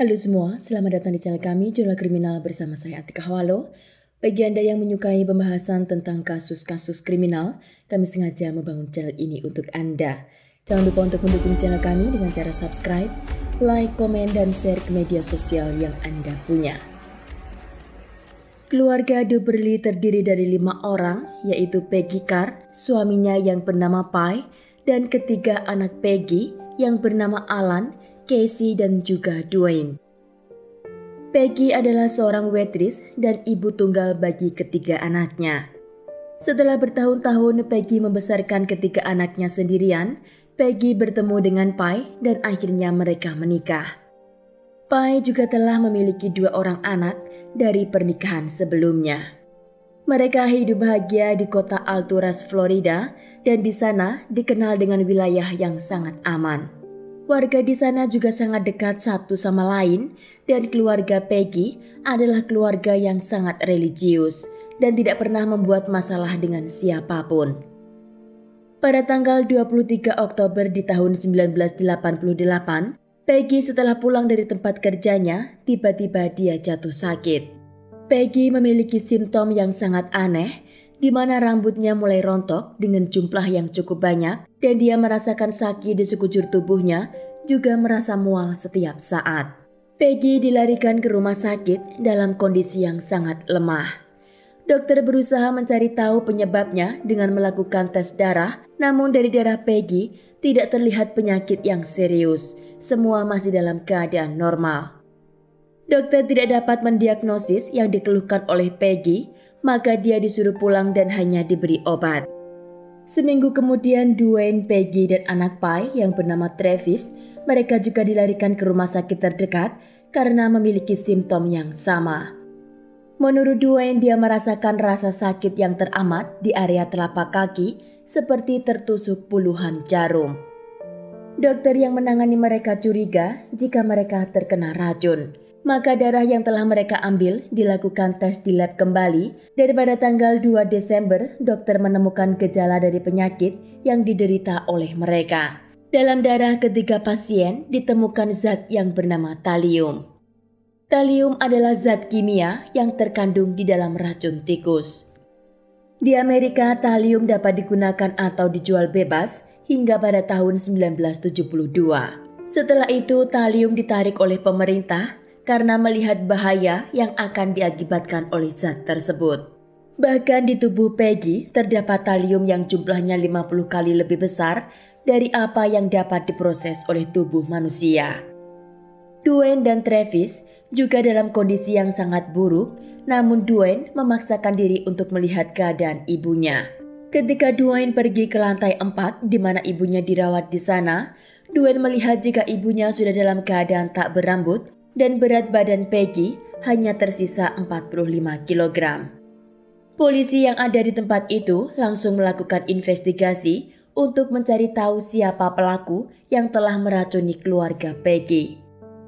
Halo semua, selamat datang di channel kami, Jurnal Kriminal bersama saya Atika Hawalo. Bagi Anda yang menyukai pembahasan tentang kasus-kasus kriminal, kami sengaja membangun channel ini untuk Anda. Jangan lupa untuk mendukung channel kami dengan cara subscribe, like, komen, dan share ke media sosial yang Anda punya. Keluarga Duberly terdiri dari 5 orang, yaitu Peggy Carr, suaminya yang bernama Pai, dan ketiga anak Peggy yang bernama Alan, Casey, dan juga Dwayne. Peggy adalah seorang waitress dan ibu tunggal bagi ketiga anaknya. Setelah bertahun-tahun Peggy membesarkan ketiga anaknya sendirian, Peggy bertemu dengan Pai dan akhirnya mereka menikah. Pai juga telah memiliki 2 orang anak dari pernikahan sebelumnya. Mereka hidup bahagia di kota Alturas, Florida, dan di sana dikenal dengan wilayah yang sangat aman. Warga di sana juga sangat dekat satu sama lain, dan keluarga Peggy adalah keluarga yang sangat religius dan tidak pernah membuat masalah dengan siapapun. Pada tanggal 23 Oktober di tahun 1988, Peggy setelah pulang dari tempat kerjanya, tiba-tiba dia jatuh sakit. Peggy memiliki simptom yang sangat aneh, di mana rambutnya mulai rontok dengan jumlah yang cukup banyak dan dia merasakan sakit di sekujur tubuhnya, juga merasa mual setiap saat. Peggy dilarikan ke rumah sakit dalam kondisi yang sangat lemah. Dokter berusaha mencari tahu penyebabnya dengan melakukan tes darah, namun dari darah Peggy tidak terlihat penyakit yang serius. Semua masih dalam keadaan normal. Dokter tidak dapat mendiagnosis yang dikeluhkan oleh Peggy, maka dia disuruh pulang dan hanya diberi obat. Seminggu kemudian Dwayne, Peggy, dan anak Pai yang bernama Travis, mereka juga dilarikan ke rumah sakit terdekat karena memiliki simptom yang sama. Menurut Dwayne, dia merasakan rasa sakit yang teramat di area telapak kaki seperti tertusuk puluhan jarum. Dokter yang menangani mereka curiga jika mereka terkena racun. Maka darah yang telah mereka ambil dilakukan tes di lab kembali dan pada tanggal 2 Desember dokter menemukan gejala dari penyakit yang diderita oleh mereka. Dalam darah ketiga pasien ditemukan zat yang bernama talium. Talium adalah zat kimia yang terkandung di dalam racun tikus. Di Amerika, talium dapat digunakan atau dijual bebas hingga pada tahun 1972. Setelah itu, talium ditarik oleh pemerintah karena melihat bahaya yang akan diakibatkan oleh zat tersebut. Bahkan di tubuh Peggy terdapat talium yang jumlahnya 50 kali lebih besar dari apa yang dapat diproses oleh tubuh manusia. Dwayne dan Travis juga dalam kondisi yang sangat buruk, namun Dwayne memaksakan diri untuk melihat keadaan ibunya. Ketika Dwayne pergi ke lantai 4 di mana ibunya dirawat di sana, Dwayne melihat jika ibunya sudah dalam keadaan tak berambut dan berat badan Peggy hanya tersisa 45 kg. Polisi yang ada di tempat itu langsung melakukan investigasi untuk mencari tahu siapa pelaku yang telah meracuni keluarga Peggy.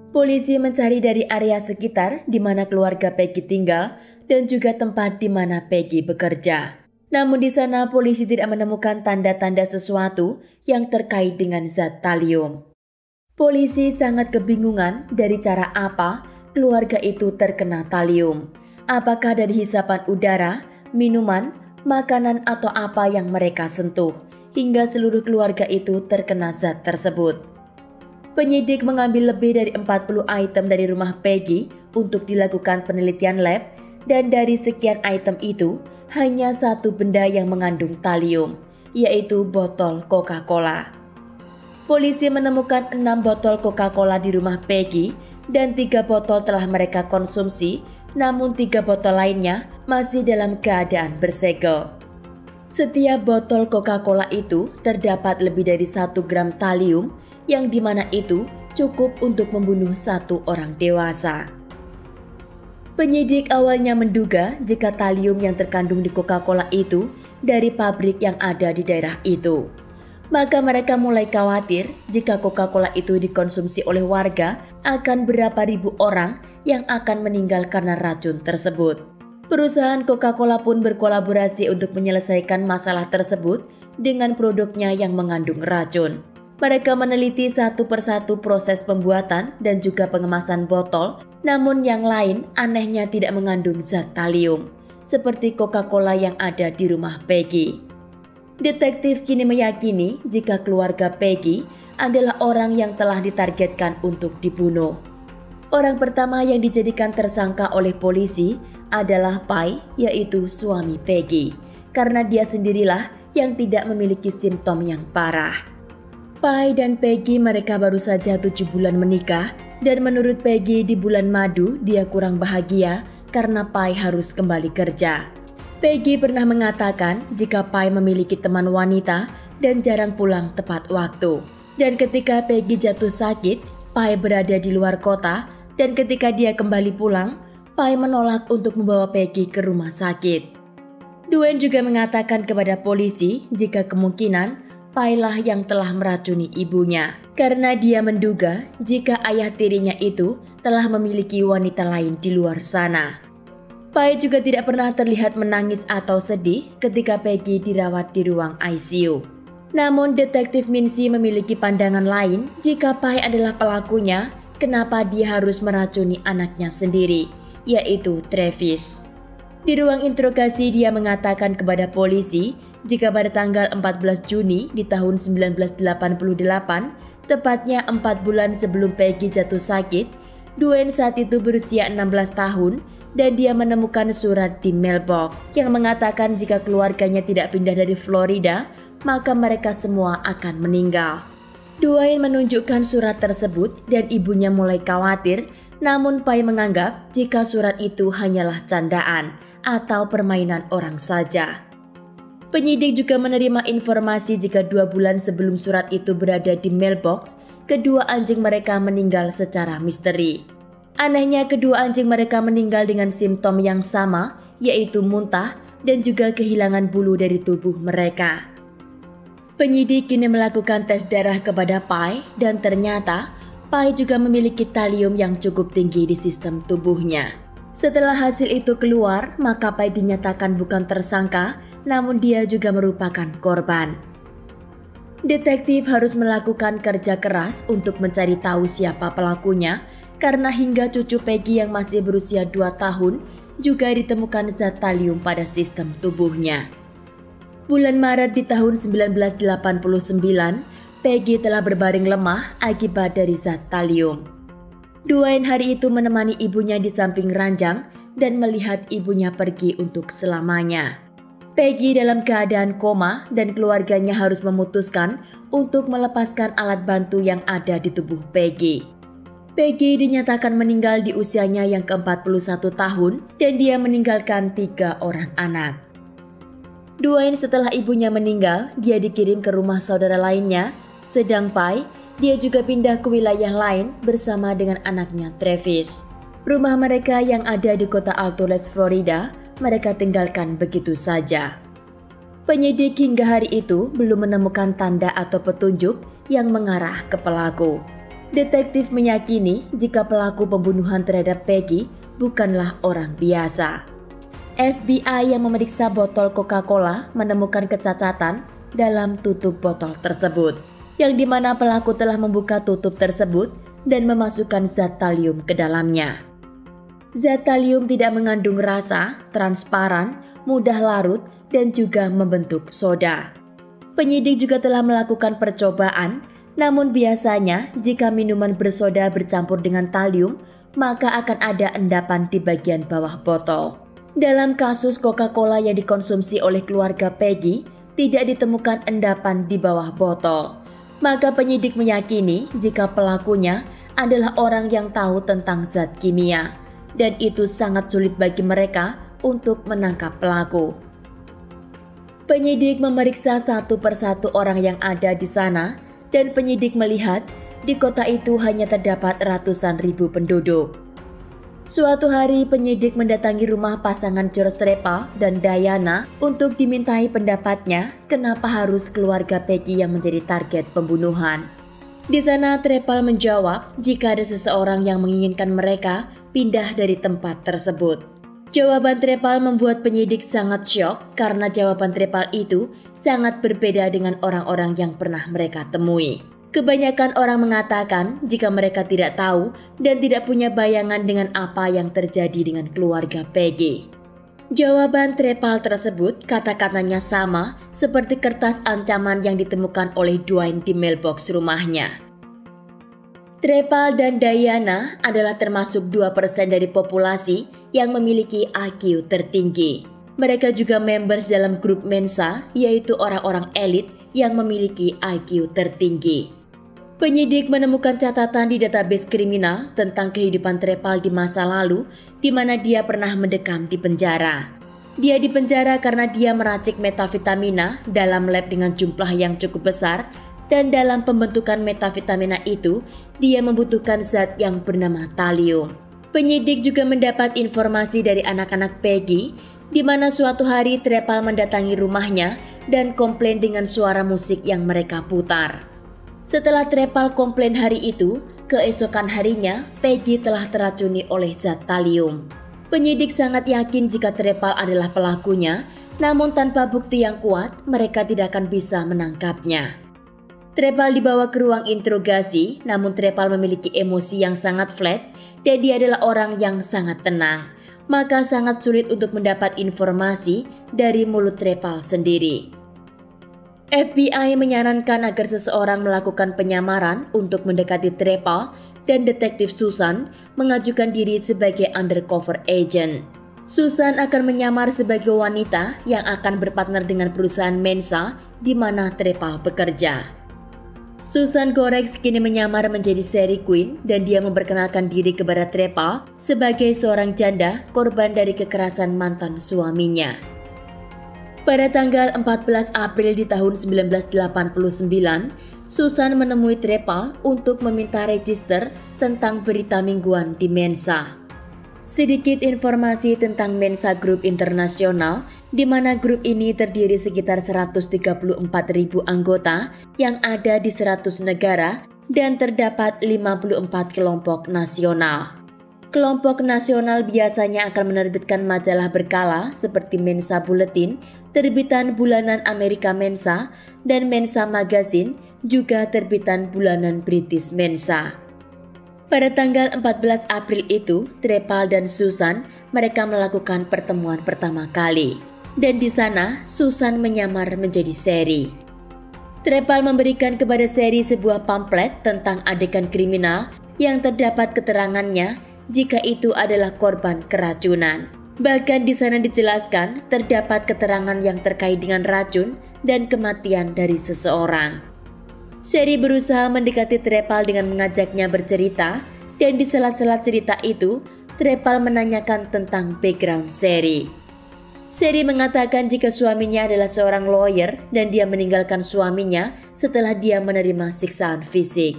Polisi mencari dari area sekitar di mana keluarga Peggy tinggal dan juga tempat di mana Peggy bekerja. Namun di sana polisi tidak menemukan tanda-tanda sesuatu yang terkait dengan zat talium. Polisi sangat kebingungan dari cara apa keluarga itu terkena talium. Apakah dari hisapan udara, minuman, makanan atau apa yang mereka sentuh, hingga seluruh keluarga itu terkena zat tersebut. Penyidik mengambil lebih dari 40 item dari rumah Peggy untuk dilakukan penelitian lab, dan dari sekian item itu, hanya satu benda yang mengandung talium, yaitu botol Coca-Cola. Polisi menemukan 6 botol Coca-Cola di rumah Peggy dan 3 botol telah mereka konsumsi, namun 3 botol lainnya masih dalam keadaan bersegel. Setiap botol Coca-Cola itu terdapat lebih dari 1 gram talium yang dimana itu cukup untuk membunuh 1 orang dewasa. Penyidik awalnya menduga jika talium yang terkandung di Coca-Cola itu dari pabrik yang ada di daerah itu. Maka mereka mulai khawatir jika Coca-Cola itu dikonsumsi oleh warga akan berapa ribu orang yang akan meninggal karena racun tersebut. Perusahaan Coca-Cola pun berkolaborasi untuk menyelesaikan masalah tersebut dengan produknya yang mengandung racun. Mereka meneliti satu persatu proses pembuatan dan juga pengemasan botol, namun yang lain anehnya tidak mengandung zat talium, seperti Coca-Cola yang ada di rumah Peggy. Detektif kini meyakini jika keluarga Peggy adalah orang yang telah ditargetkan untuk dibunuh. Orang pertama yang dijadikan tersangka oleh polisi adalah Pai, yaitu suami Peggy, karena dia sendirilah yang tidak memiliki simptom yang parah. Pai dan Peggy mereka baru saja 7 bulan menikah, dan menurut Peggy di bulan madu dia kurang bahagia karena Pai harus kembali kerja. Peggy pernah mengatakan jika Pai memiliki teman wanita dan jarang pulang tepat waktu. Dan ketika Peggy jatuh sakit, Pai berada di luar kota, dan ketika dia kembali pulang, Pai menolak untuk membawa Peggy ke rumah sakit. Dwayne juga mengatakan kepada polisi jika kemungkinan Pai lah yang telah meracuni ibunya, karena dia menduga jika ayah tirinya itu telah memiliki wanita lain di luar sana. Pai juga tidak pernah terlihat menangis atau sedih ketika Peggy dirawat di ruang ICU. Namun detektif Mincy memiliki pandangan lain jika Pai adalah pelakunya, kenapa dia harus meracuni anaknya sendiri, yaitu Travis. Di ruang interogasi dia mengatakan kepada polisi jika pada tanggal 14 Juni di tahun 1988, tepatnya 4 bulan sebelum Peggy jatuh sakit, Dwayne saat itu berusia 16 tahun dan dia menemukan surat di mailbox yang mengatakan jika keluarganya tidak pindah dari Florida, maka mereka semua akan meninggal. Dwayne menunjukkan surat tersebut dan ibunya mulai khawatir, namun Pai menganggap jika surat itu hanyalah candaan atau permainan orang saja. Penyidik juga menerima informasi jika 2 bulan sebelum surat itu berada di mailbox, kedua anjing mereka meninggal secara misteri. Anehnya kedua anjing mereka meninggal dengan simptom yang sama, yaitu muntah dan juga kehilangan bulu dari tubuh mereka. Penyidik kini melakukan tes darah kepada Pai dan ternyata Pai juga memiliki talium yang cukup tinggi di sistem tubuhnya. Setelah hasil itu keluar, maka Pai dinyatakan bukan tersangka, namun dia juga merupakan korban. Detektif harus melakukan kerja keras untuk mencari tahu siapa pelakunya, karena hingga cucu Peggy yang masih berusia 2 tahun juga ditemukan zat talium pada sistem tubuhnya. Bulan Maret di tahun 1989, Peggy telah berbaring lemah akibat dari zat talium. Dwayne hari itu menemani ibunya di samping ranjang dan melihat ibunya pergi untuk selamanya. Peggy dalam keadaan koma dan keluarganya harus memutuskan untuk melepaskan alat bantu yang ada di tubuh Peggy. Peggy dinyatakan meninggal di usianya yang ke-41 tahun dan dia meninggalkan 3 orang anak. Dwayne setelah ibunya meninggal, dia dikirim ke rumah saudara lainnya, sedang Pai, dia juga pindah ke wilayah lain bersama dengan anaknya Travis. Rumah mereka yang ada di kota Alto Les, Florida, mereka tinggalkan begitu saja. Penyidik hingga hari itu belum menemukan tanda atau petunjuk yang mengarah ke pelaku. Detektif meyakini jika pelaku pembunuhan terhadap Peggy bukanlah orang biasa. FBI yang memeriksa botol Coca-Cola menemukan kecacatan dalam tutup botol tersebut, yang dimana pelaku telah membuka tutup tersebut dan memasukkan zat talium ke dalamnya. Zat talium tidak mengandung rasa, transparan, mudah larut, dan juga membentuk soda. Penyidik juga telah melakukan percobaan, namun biasanya jika minuman bersoda bercampur dengan talium, maka akan ada endapan di bagian bawah botol. Dalam kasus Coca-Cola yang dikonsumsi oleh keluarga Peggy, tidak ditemukan endapan di bawah botol. Maka penyidik meyakini jika pelakunya adalah orang yang tahu tentang zat kimia, dan itu sangat sulit bagi mereka untuk menangkap pelaku. Penyidik memeriksa satu persatu orang yang ada di sana, dan penyidik melihat di kota itu hanya terdapat ratusan ribu penduduk. Suatu hari penyidik mendatangi rumah pasangan George Trepal dan Diana untuk dimintai pendapatnya kenapa harus keluarga Peggy yang menjadi target pembunuhan. Di sana Trepal menjawab jika ada seseorang yang menginginkan mereka pindah dari tempat tersebut. Jawaban Trepal membuat penyidik sangat syok karena jawaban Trepal itu sangat berbeda dengan orang-orang yang pernah mereka temui. Kebanyakan orang mengatakan jika mereka tidak tahu dan tidak punya bayangan dengan apa yang terjadi dengan keluarga Peggy. Jawaban Trepal tersebut kata-katanya sama seperti kertas ancaman yang ditemukan oleh Dwayne di mailbox rumahnya. Trepal dan Diana adalah termasuk 2% dari populasi yang memiliki IQ tertinggi. Mereka juga members dalam grup Mensa, yaitu orang-orang elit yang memiliki IQ tertinggi. Penyidik menemukan catatan di database kriminal tentang kehidupan Trepal di masa lalu, di mana dia pernah mendekam di penjara. Dia dipenjara karena dia meracik metavitaminnya dalam lab dengan jumlah yang cukup besar, dan dalam pembentukan metavitaminnya itu, dia membutuhkan zat yang bernama talium. Penyidik juga mendapat informasi dari anak-anak Peggy, di mana suatu hari Trepal mendatangi rumahnya dan komplain dengan suara musik yang mereka putar. Setelah Trepal komplain hari itu, keesokan harinya Peggy telah teracuni oleh zat talium. Penyidik sangat yakin jika Trepal adalah pelakunya, namun tanpa bukti yang kuat, mereka tidak akan bisa menangkapnya. Trepal dibawa ke ruang interogasi, namun Trepal memiliki emosi yang sangat flat dan dia adalah orang yang sangat tenang. Maka sangat sulit untuk mendapat informasi dari mulut Trepal sendiri. FBI menyarankan agar seseorang melakukan penyamaran untuk mendekati Trepal dan detektif Susan mengajukan diri sebagai undercover agent. Susan akan menyamar sebagai wanita yang akan berpartner dengan perusahaan Mensa di mana Trepal bekerja. Susan Gorex kini menyamar menjadi Sherry Quinn dan dia memperkenalkan diri kepada Trepal sebagai seorang janda korban dari kekerasan mantan suaminya. Pada tanggal 14 April di tahun 1989, Susan menemui Trepal untuk meminta register tentang berita mingguan di Mensa. Sedikit informasi tentang Mensa Group Internasional, di mana grup ini terdiri sekitar 134.000 anggota yang ada di 100 negara dan terdapat 54 kelompok nasional. Kelompok nasional biasanya akan menerbitkan majalah berkala seperti Mensa Bulletin, terbitan bulanan Amerika Mensa, dan Mensa Magazine, juga terbitan bulanan British Mensa. Pada tanggal 14 April itu, Trepal dan Susan mereka melakukan pertemuan pertama kali. Dan di sana, Susan menyamar menjadi Sherry. Trepal memberikan kepada Sherry sebuah pamflet tentang adegan kriminal yang terdapat keterangannya jika itu adalah korban keracunan. Bahkan di sana dijelaskan terdapat keterangan yang terkait dengan racun dan kematian dari seseorang. Sherry berusaha mendekati Trepal dengan mengajaknya bercerita, dan di sela-sela cerita itu, Trepal menanyakan tentang background Sherry. Sherry mengatakan jika suaminya adalah seorang lawyer dan dia meninggalkan suaminya setelah dia menerima siksaan fisik.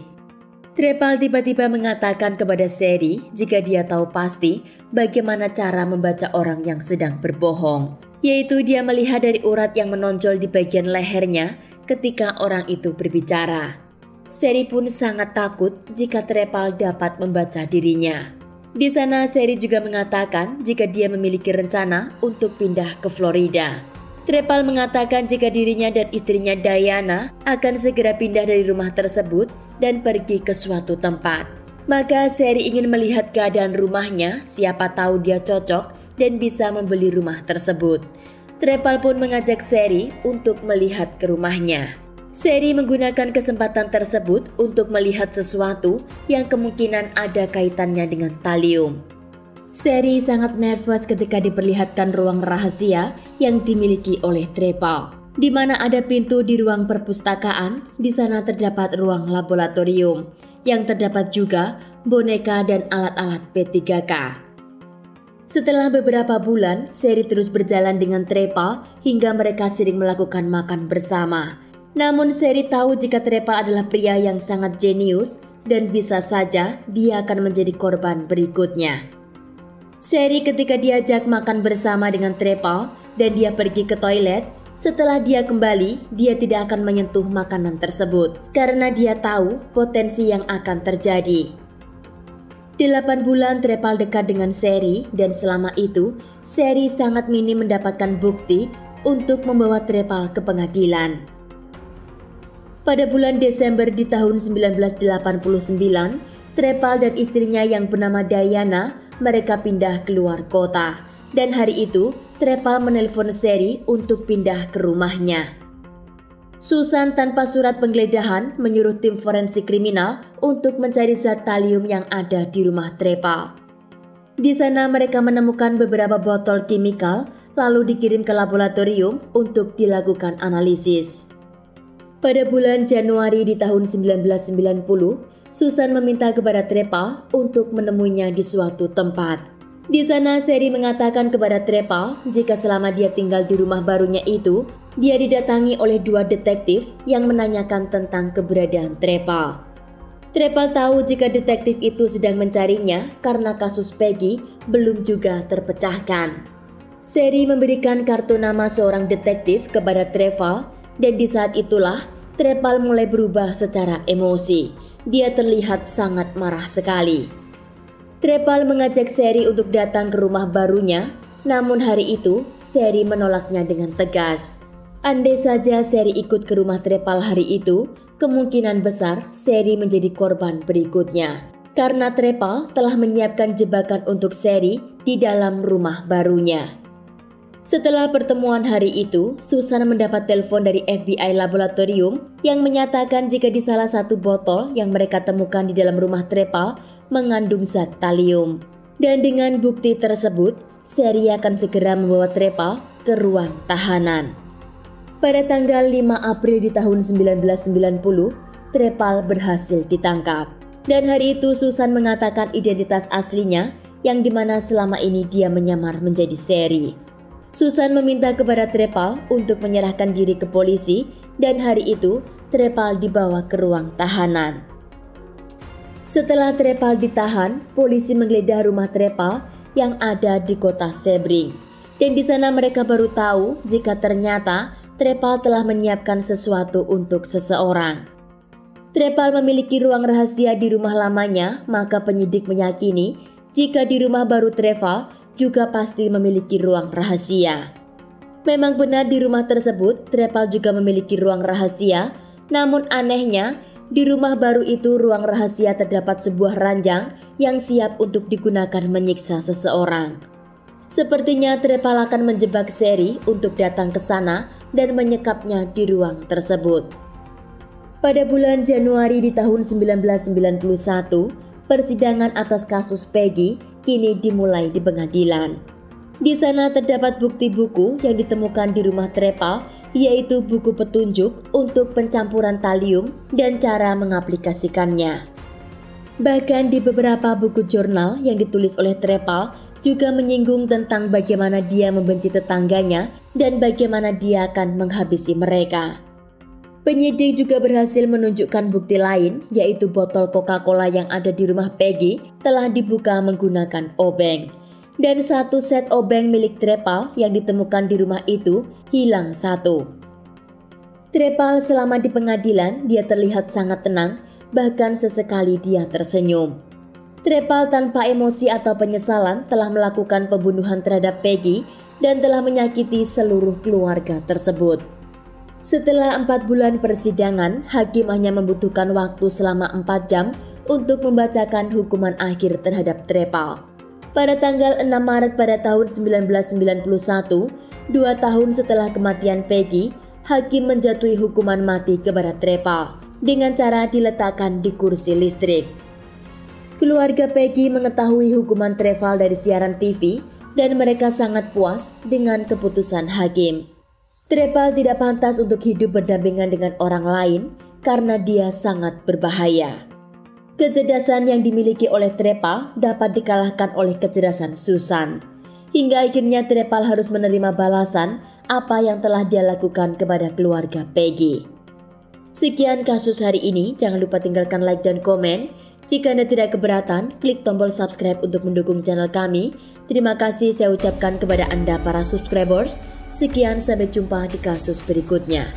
Trepal tiba-tiba mengatakan kepada Sherry jika dia tahu pasti bagaimana cara membaca orang yang sedang berbohong, yaitu dia melihat dari urat yang menonjol di bagian lehernya ketika orang itu berbicara. Sherry pun sangat takut jika Trepal dapat membaca dirinya. Di sana Sherry juga mengatakan jika dia memiliki rencana untuk pindah ke Florida. Trepal mengatakan jika dirinya dan istrinya Diana akan segera pindah dari rumah tersebut dan pergi ke suatu tempat. Maka Sherry ingin melihat keadaan rumahnya, siapa tahu dia cocok dan bisa membeli rumah tersebut. Trepal pun mengajak Sherry untuk melihat ke rumahnya. Sherry menggunakan kesempatan tersebut untuk melihat sesuatu yang kemungkinan ada kaitannya dengan talium. Sherry sangat nervous ketika diperlihatkan ruang rahasia yang dimiliki oleh Trepal, di mana ada pintu di ruang perpustakaan. Di sana terdapat ruang laboratorium yang terdapat juga boneka dan alat-alat P3K. Setelah beberapa bulan, Sherry terus berjalan dengan Trepal hingga mereka sering melakukan makan bersama. Namun Sherry tahu jika Trepal adalah pria yang sangat jenius dan bisa saja dia akan menjadi korban berikutnya. Sherry ketika diajak makan bersama dengan Trepal dan dia pergi ke toilet, setelah dia kembali, dia tidak akan menyentuh makanan tersebut karena dia tahu potensi yang akan terjadi. 8 bulan Trepal dekat dengan Sherry dan selama itu Sherry sangat minim mendapatkan bukti untuk membawa Trepal ke pengadilan. Pada bulan Desember di tahun 1989, Trepal dan istrinya yang bernama Diana, mereka pindah keluar kota. Dan hari itu, Trepal menelpon Sherry untuk pindah ke rumahnya. Susan tanpa surat penggeledahan menyuruh tim forensik kriminal untuk mencari zat talium yang ada di rumah Trepal. Di sana mereka menemukan beberapa botol kimikal, lalu dikirim ke laboratorium untuk dilakukan analisis. Pada bulan Januari di tahun 1990, Susan meminta kepada Trepal untuk menemuinya di suatu tempat. Di sana Sherry mengatakan kepada Trepal jika selama dia tinggal di rumah barunya itu, dia didatangi oleh 2 detektif yang menanyakan tentang keberadaan Trepal. Trepal tahu jika detektif itu sedang mencarinya karena kasus Peggy belum juga terpecahkan. Sherry memberikan kartu nama seorang detektif kepada Trepal dan di saat itulah Trepal mulai berubah secara emosi. Dia terlihat sangat marah sekali. Trepal mengajak Sherry untuk datang ke rumah barunya, namun hari itu Sherry menolaknya dengan tegas. Andai saja Sherry ikut ke rumah Trepal hari itu, kemungkinan besar Sherry menjadi korban berikutnya. Karena Trepal telah menyiapkan jebakan untuk Sherry di dalam rumah barunya. Setelah pertemuan hari itu, Susan mendapat telepon dari FBI Laboratorium yang menyatakan jika di salah satu botol yang mereka temukan di dalam rumah Trepal mengandung zat talium. Dan dengan bukti tersebut, Sherry akan segera membawa Trepal ke ruang tahanan. Pada tanggal 5 April di tahun 1990, Trepal berhasil ditangkap. Dan hari itu Susan mengatakan identitas aslinya yang dimana selama ini dia menyamar menjadi Sherry. Susan meminta kepada Trepal untuk menyerahkan diri ke polisi dan hari itu Trepal dibawa ke ruang tahanan. Setelah Trepal ditahan, polisi menggeledah rumah Trepal yang ada di kota Sebring. Dan di sana mereka baru tahu jika ternyata Trepal telah menyiapkan sesuatu untuk seseorang. Trepal memiliki ruang rahasia di rumah lamanya, maka penyidik meyakini jika di rumah baru Trepal juga pasti memiliki ruang rahasia. Memang benar di rumah tersebut, Trepal juga memiliki ruang rahasia, namun anehnya, di rumah baru itu ruang rahasia terdapat sebuah ranjang yang siap untuk digunakan menyiksa seseorang. Sepertinya Trepal akan menjebak Sherry untuk datang ke sana dan menyekapnya di ruang tersebut. Pada bulan Januari di tahun 1991, persidangan atas kasus Peggy kini dimulai di pengadilan. Di sana terdapat bukti buku yang ditemukan di rumah Trepal, yaitu buku petunjuk untuk pencampuran talium dan cara mengaplikasikannya. Bahkan di beberapa buku jurnal yang ditulis oleh Trepal juga menyinggung tentang bagaimana dia membenci tetangganya dan bagaimana dia akan menghabisi mereka. Penyidik juga berhasil menunjukkan bukti lain, yaitu botol Coca-Cola yang ada di rumah Peggy telah dibuka menggunakan obeng. Dan satu set obeng milik Trepal yang ditemukan di rumah itu hilang satu. Trepal selama di pengadilan dia terlihat sangat tenang, bahkan sesekali dia tersenyum. Trepal tanpa emosi atau penyesalan telah melakukan pembunuhan terhadap Peggy dan telah menyakiti seluruh keluarga tersebut. Setelah 4 bulan persidangan, hakim hanya membutuhkan waktu selama 4 jam untuk membacakan hukuman akhir terhadap Trepal. Pada tanggal 6 Maret pada tahun 1991, 2 tahun setelah kematian Peggy, hakim menjatuhi hukuman mati kepada Trepal dengan cara diletakkan di kursi listrik. Keluarga Peggy mengetahui hukuman Trepal dari siaran TV dan mereka sangat puas dengan keputusan hakim. Trepal tidak pantas untuk hidup berdampingan dengan orang lain karena dia sangat berbahaya. Kecerdasan yang dimiliki oleh Trepal dapat dikalahkan oleh kecerdasan Susan. Hingga akhirnya Trepal harus menerima balasan apa yang telah dia lakukan kepada keluarga Peggy. Sekian kasus hari ini, jangan lupa tinggalkan like dan komen. Jika Anda tidak keberatan, klik tombol subscribe untuk mendukung channel kami. Terima kasih saya ucapkan kepada Anda para subscribers. Sekian, sampai jumpa di kasus berikutnya.